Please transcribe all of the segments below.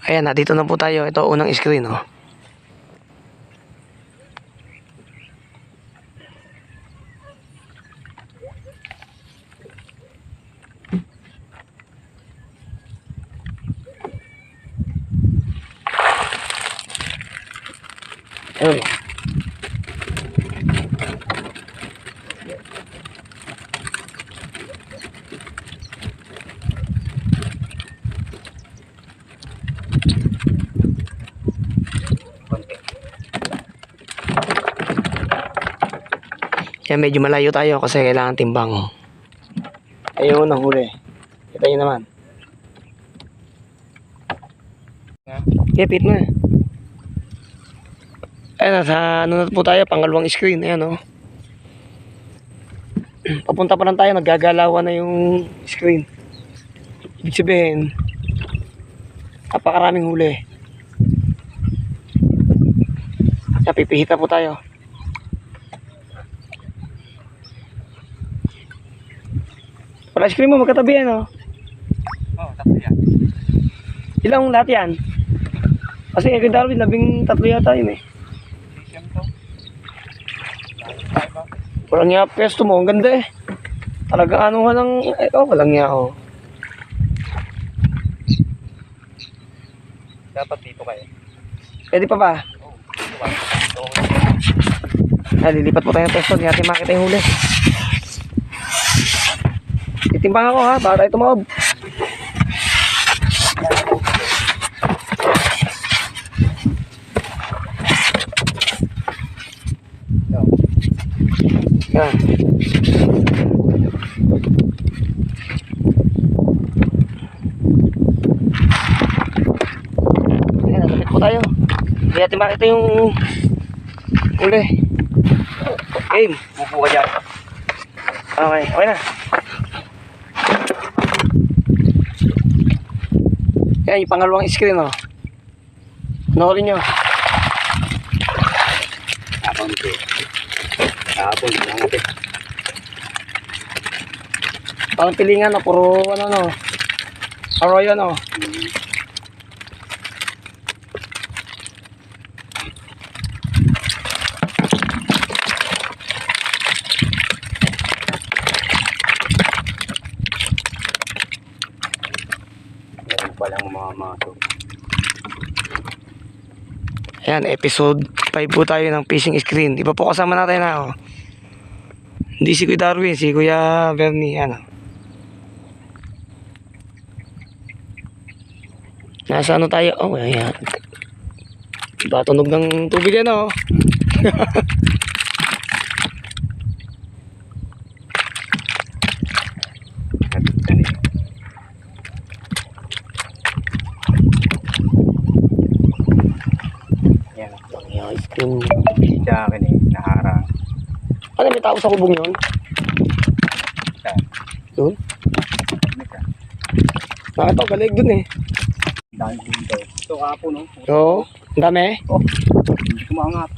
Ayan na, dito na po tayo. Ito unang screen, oh. Ayun. Yan, medyo malayo tayo kasi kailangan timbang. Ayun, ang huli. Kita nyo naman. Kipit na. Ayan, nasa ano na po tayo, pangalawang screen. Ayan, oh. Papunta pa lang tayo, naggagalawan na yung screen. Ibig sabihin, napakaraming huli. Napipihita po tayo. Para ice cream mo, magkatabi yan, oh. Oo, tatlo yan. Ilang lahat yan? Kasi kay Darwin, 13 yata yun, eh. Sisiyam to. Walang niya, pesto mo, ang ganda, eh. Talaga ano ka ng, oh, walang niya, oh. Dapat dito kayo. Pwede pa ba? Oo, dito kayo. Ay, lilipat po tayo ng pesto, hindi natin makita yung huli. Titimbang ako, ha, para tayo tumawag. No. Yan. Ayan, lapit po tayo. Hindi natin makita yung huli. Game. Bubu ka dyan. Okay, okay na. Yan, yung pangalawang screen, oh. Panoorin nyo. Tapon ito. Tapon, nangat eh. Parang pilingan, oh. Puro, ano, no. Arroyo, no. Meron palang mga maso. Ayan, episode 5 po tayo ng fishing screen. Iba po kasama natin, ha, oh. Hindi si Kuya Darwin, si Kuya Bernie, ano. Nasa ano tayo? Oh, ayan. Iba tunog ng tubig yan, oh. Yan. Ayan, screen. Sa akin eh, naharang. Ano, may tao sa kubong yun? Saan? Doon? Ano siya? Nakita ko, galig dun, eh. Dahil dito. Ito kapo no? Oo, ang dami. Oh, hindi kumangat.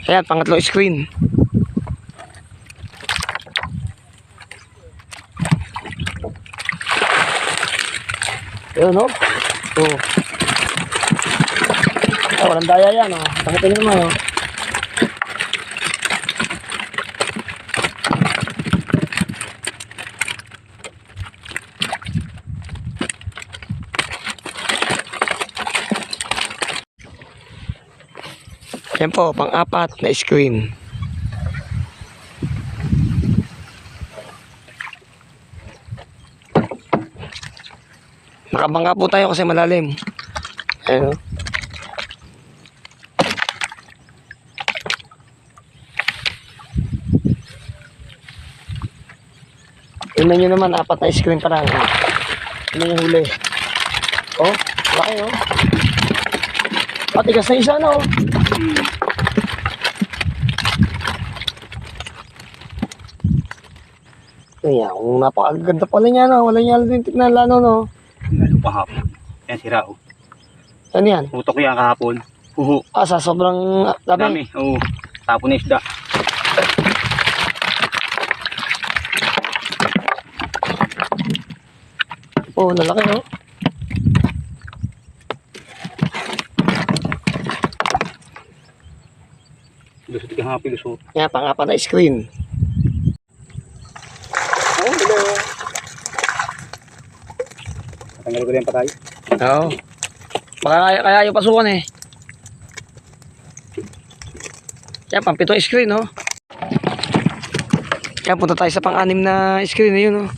Ayan, pangatlo screen. Ayun, no? Oo. Oh, walang daya yan, oh. Pakitin naman, oh. Yan po, pang-apat na screen. Nakabangga po tayo kasi malalim. Ayun. Tingnan nyo naman, apat na screen pa lang. Tingnan yung huli. Oh, laki, oh. Patigas na isa, no? Ayan, napakaganda pala niya, no? Wala niya din tignan lalo, no? Lalo kahapon. Yan si Rao. Ano yan? Putok yan kahapon. Huhu. Ah, sa sobrang dami. Dami. Oo. Tapon na isda. Oh, lalaki, no? Lusot ka happy, lusot. Yan, pang-apat na screen. Oo, hello. Natanggal ko din pa tayo. Oo. Baka kaya yung pasukan eh. Yan, pang-pitong screen, no? Yan, punta tayo sa pang-anim na screen na yun, no?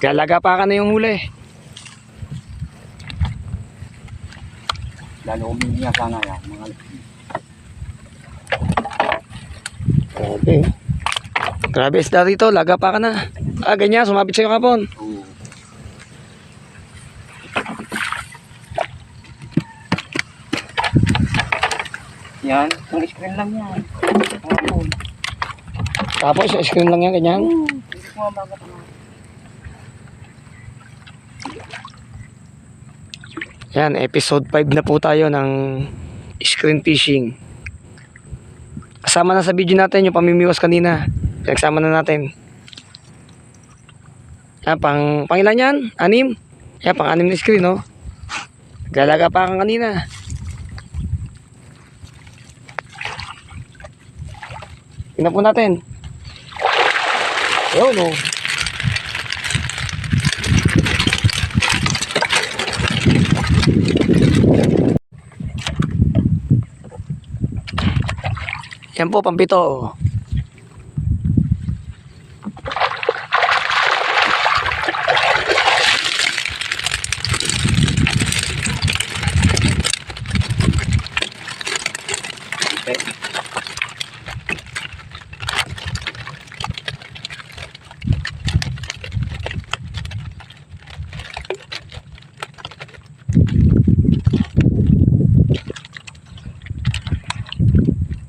Galaga pa ka na yung huli. Lalo umiiyak sana yan. Mga Grabe, oh. Grabe, isda rito. Laga pa ka na. Ah, ganyan. Sumabit sa'yo kapon. oo. Yan, ang screen lang yan. Hapon. Tapos, sa screen lang yan, ganyan. Hindi ko mabagat na. Yan, episode 5 na po tayo ng screen fishing. Kasama na sa video natin yung pamimiwas kanina. Pinagsama na natin. Yan, pang ilan yan? 6? Yan, pang 6 na screen, no? Galaga pa kang kanina. Tingnan po natin. Yun, no? Yan po, pampito. Okay.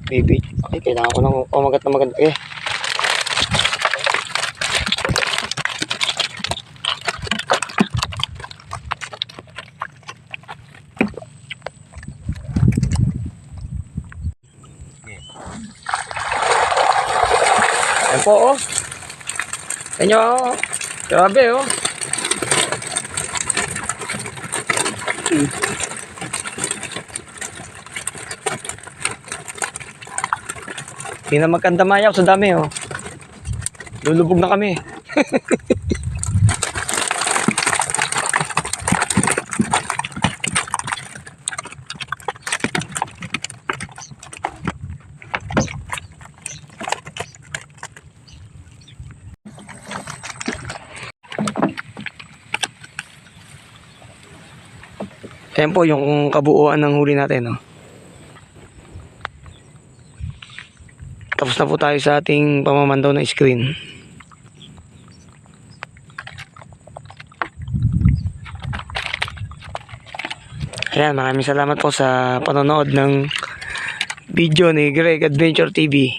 Baby. Ay, kailangan ko ng umagat na maganda. Eh. Ayan po, oh. Ayan nyo, oh. Grabe, oh. Hindi na magkandamayaw sa dami, oh. Lulubog na kami. Ayan po yung kabuuan ng huli natin, oh. Tapos na po tayo sa ating pamamandaw na screen. Ayan, maraming salamat po sa panonood ng video ni Greg Adventure TV.